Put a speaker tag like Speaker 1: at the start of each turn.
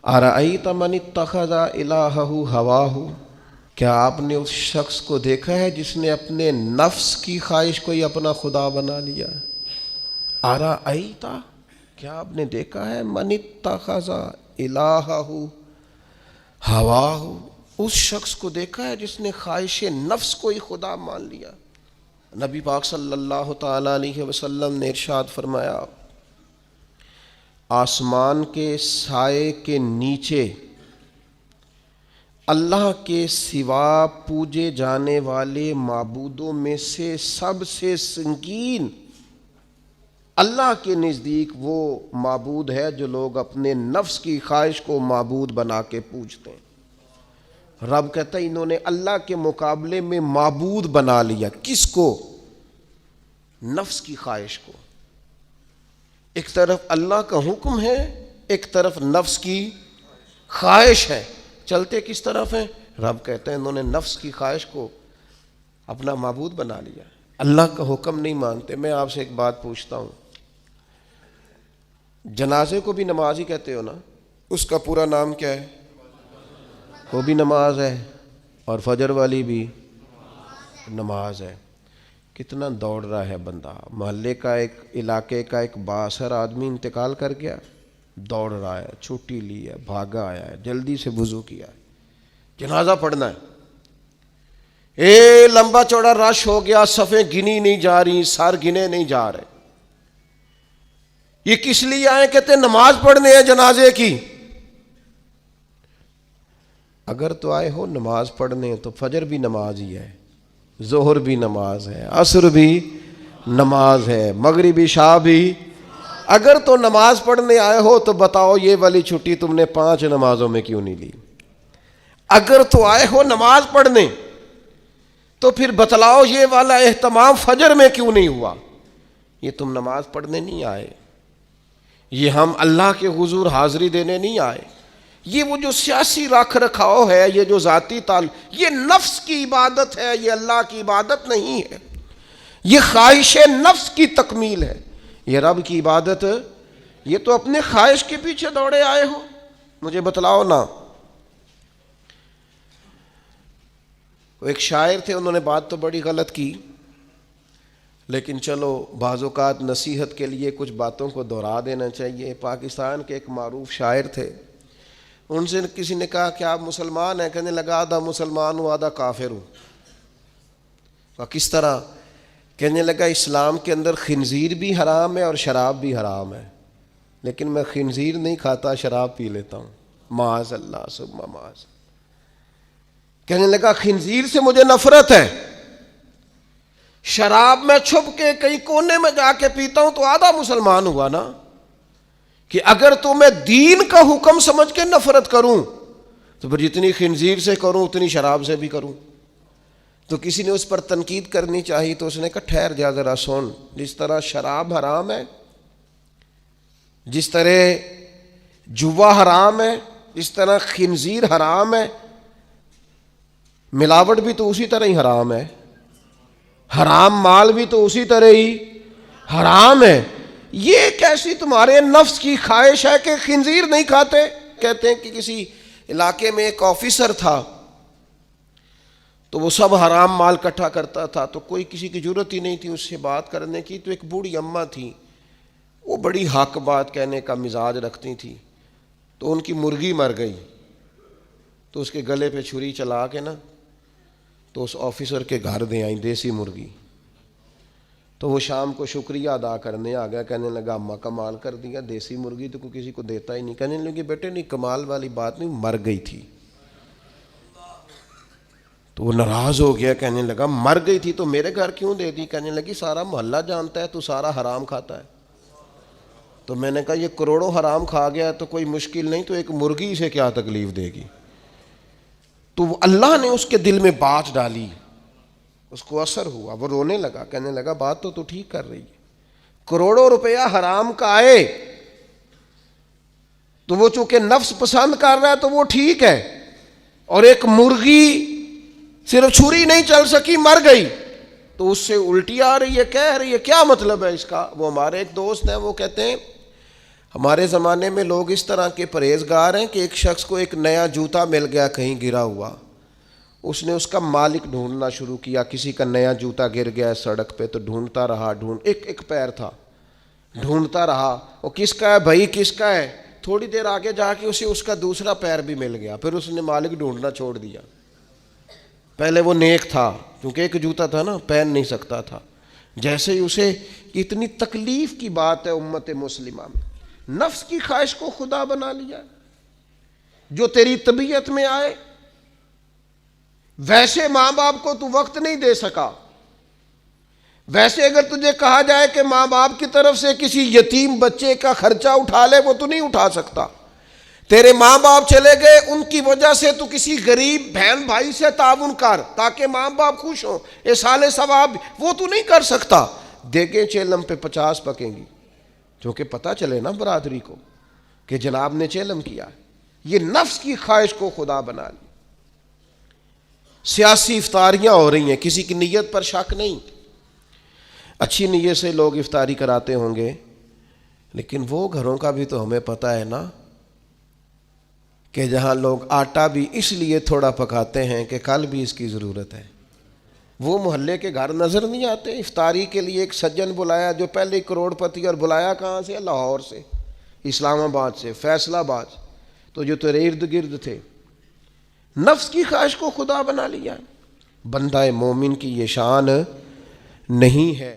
Speaker 1: ارأیت من اتخذ الہہ ہواہ، کیا آپ نے اس شخص کو دیکھا ہے جس نے اپنے نفس کی خواہش کو ہی اپنا خدا بنا لیا؟ ارأیت، کیا آپ نے دیکھا ہے من اتخذ الہہ ہواہ، اس شخص کو دیکھا ہے جس نے خواہش نفس کو ہی خدا مان لیا؟ نبی پاک صلی اللہ تعالی علیہ وسلم نے ارشاد فرمایا، آسمان کے سائے کے نیچے اللہ کے سوا پوجے جانے والے معبودوں میں سے سب سے سنگین اللہ کے نزدیک وہ معبود ہے جو لوگ اپنے نفس کی خواہش کو معبود بنا کے پوجتے ہیں۔ رب کہتا ہے انہوں نے اللہ کے مقابلے میں معبود بنا لیا۔ کس کو؟ نفس کی خواہش کو۔ ایک طرف اللہ کا حکم ہے، ایک طرف نفس کی خواہش ہے، چلتے کس طرف ہیں؟ رب کہتے ہیں انہوں نے نفس کی خواہش کو اپنا معبود بنا لیا، اللہ کا حکم نہیں مانتے۔ میں آپ سے ایک بات پوچھتا ہوں، جنازے کو بھی نماز ہی کہتے ہو نا؟ اس کا پورا نام کیا ہے؟ وہ بھی نماز ہے، اور فجر والی بھی نماز ہے۔ کتنا دوڑ رہا ہے بندہ، محلے کا ایک علاقے کا ایک بااثر آدمی انتقال کر گیا، دوڑ رہا ہے، چھٹی لی ہے، بھاگا آیا ہے، جلدی سے وضو کیا ہے، جنازہ پڑھنا ہے۔ لمبا چوڑا رش ہو گیا، صفیں گنی نہیں جا رہی، سر گنے نہیں جا رہے۔ یہ کس لیے آئے؟ کہتے ہیں نماز پڑھنے ہیں جنازے کی۔ اگر تو آئے ہو نماز پڑھنے تو فجر بھی نماز ہی ہے، ظہر بھی نماز ہے، عصر بھی نماز ہے، مغرب عشاء بھی۔ اگر تو نماز پڑھنے آئے ہو تو بتاؤ یہ والی چھٹی تم نے 5 نمازوں میں کیوں نہیں لی؟ اگر تو آئے ہو نماز پڑھنے تو پھر بتلاؤ یہ والا اہتمام فجر میں کیوں نہیں ہوا؟ یہ تم نماز پڑھنے نہیں آئے، یہ ہم اللہ کے حضور حاضری دینے نہیں آئے۔ یہ وہ جو سیاسی رکھ رکھاؤ ہے، یہ جو ذاتی یہ نفس کی عبادت ہے، یہ اللہ کی عبادت نہیں ہے، یہ خواہش نفس کی تکمیل ہے۔ یہ رب کی عبادت، یہ تو اپنے خواہش کے پیچھے دوڑے آئے ہو۔ مجھے بتلاؤ نا۔ ایک شاعر تھے، انہوں نے بات تو بڑی غلط کی، لیکن چلو بعض اوقات نصیحت کے لیے کچھ باتوں کو دہرا دینا چاہیے۔ پاکستان کے ایک معروف شاعر تھے، ان سے کسی نے کہا کہ آپ مسلمان ہیں؟ کہنے لگا آدھا مسلمان ہوں آدھا کافر ہوں۔ کہا کس طرح؟ کہنے لگا اسلام کے اندر خنزیر بھی حرام ہے اور شراب بھی حرام ہے، لیکن میں خنزیر نہیں کھاتا، شراب پی لیتا ہوں، معاذ اللہ ثم معاذ۔ کہنے لگا خنزیر سے مجھے نفرت ہے، شراب میں چھپ کے کہیں کونے میں جا کے پیتا ہوں تو آدھا مسلمان ہوا نا۔ کہ اگر تو میں دین کا حکم سمجھ کے نفرت کروں تو پھر جتنی خنزیر سے کروں اتنی شراب سے بھی کروں۔ تو کسی نے اس پر تنقید کرنی چاہی تو اس نے کہا ٹھہر جا ذرا سن، جس طرح شراب حرام ہے، جس طرح جوا حرام ہے، جس طرح خنزیر حرام ہے، ملاوٹ بھی تو اسی طرح ہی حرام ہے، حرام مال بھی تو اسی طرح ہی حرام ہے۔ یہ کیسی تمہارے نفس کی خواہش ہے کہ خنزیر نہیں کھاتے؟ کہتے ہیں کہ کسی علاقے میں ایک آفیسر تھا تو وہ سب حرام مال اکٹھا کرتا تھا، تو کوئی کسی کی ضرورت ہی نہیں تھی اس سے بات کرنے کی۔ تو ایک بوڑھی اماں تھی، وہ بڑی حق بات کہنے کا مزاج رکھتی تھی، تو ان کی مرغی مر گئی، تو اس کے گلے پہ چھری چلا کے نا تو اس آفیسر کے گھر دے آئیں دیسی مرغی۔ تو وہ شام کو شکریہ ادا کرنے آ گیا، کہنے لگا اماں کمال کر دیا، دیسی مرغی تو کوئی کسی کو دیتا ہی نہیں۔ کہنے لگے بیٹے نہیں، کمال والی بات نہیں، مر گئی تھی۔ تو وہ ناراض ہو گیا، کہنے لگا مر گئی تھی تو میرے گھر کیوں دے دی؟ کہنے لگی سارا محلہ جانتا ہے تو سارا حرام کھاتا ہے۔ تو میں نے کہا یہ کروڑوں حرام کھا گیا تو کوئی مشکل نہیں، تو ایک مرغی سے کیا تکلیف دے گی؟ تو اللہ نے اس کے دل میں بات ڈالی، اس کو اثر ہوا، وہ رونے لگا، کہنے لگا بات تو ٹھیک کر رہی ہے، کروڑوں روپیہ حرام کا آئے تو وہ چونکہ نفس پسند کر رہا ہے تو وہ ٹھیک ہے، اور ایک مرغی صرف چھری نہیں چل سکی، مر گئی، تو اس سے الٹی آ رہی ہے، کہہ رہی ہے کیا مطلب ہے اس کا؟ وہ ہمارے ایک دوست ہیں، وہ کہتے ہیں ہمارے زمانے میں لوگ اس طرح کے پرہیزگار ہیں کہ ایک شخص کو ایک نیا جوتا مل گیا کہیں گرا ہوا، اس نے اس کا مالک ڈھونڈنا شروع کیا. کسی کا نیا جوتا گر گیا ہے سڑک پہ تو ڈھونڈتا رہا، ایک پیر تھا، ڈھونڈتا رہا وہ کس کا ہے بھائی، کس کا ہے. تھوڑی دیر آگے جا کے اسے اس کا دوسرا پیر بھی مل گیا. پھر اس نے مالک ڈھونڈنا چھوڑ دیا. پہلے وہ نیک تھا کیونکہ ایک جوتا تھا نا، پہن نہیں سکتا تھا. جیسے ہی اسے اتنی تکلیف کی بات ہے امت مسلمہ میں، نفس کی خواہش کو خدا بنا لیا. جو تیری طبیعت میں آئے ویسے ماں باپ کو تو وقت نہیں دے سکا. ویسے اگر تجھے کہا جائے کہ ماں باپ کی طرف سے کسی یتیم بچے کا خرچہ اٹھا لے، وہ تو نہیں اٹھا سکتا. تیرے ماں باپ چلے گئے، ان کی وجہ سے تو کسی غریب بہن بھائی سے تعاون کر تاکہ ماں باپ خوش ہوں، ایصال ثواب، وہ تو نہیں کر سکتا. دیکھیں چیلم پہ 50 پکیں گی، کیونکہ پتہ چلے نا برادری کو کہ جناب نے چیلم کیا. یہ نفس کی خواہش کو خدا بنا لی. سیاسی افطاریاں ہو رہی ہیں، کسی کی نیت پر شک نہیں، اچھی نیت سے لوگ افطاری کراتے ہوں گے، لیکن وہ گھروں کا بھی تو ہمیں پتہ ہے نا کہ جہاں لوگ آٹا بھی اس لیے تھوڑا پکاتے ہیں کہ کل بھی اس کی ضرورت ہے. وہ محلے کے گھر نظر نہیں آتے. افطاری کے لیے ایک سجن بلایا جو پہلے کروڑ پتی، اور بلایا کہاں سے؟ لاہور سے، اسلام آباد سے، فیصل آباد، تو جو تیرے ارد گرد تھے. نفس کی خواہش کو خدا بنا لیا. بندہ مومن کی یہ شان نہیں ہے.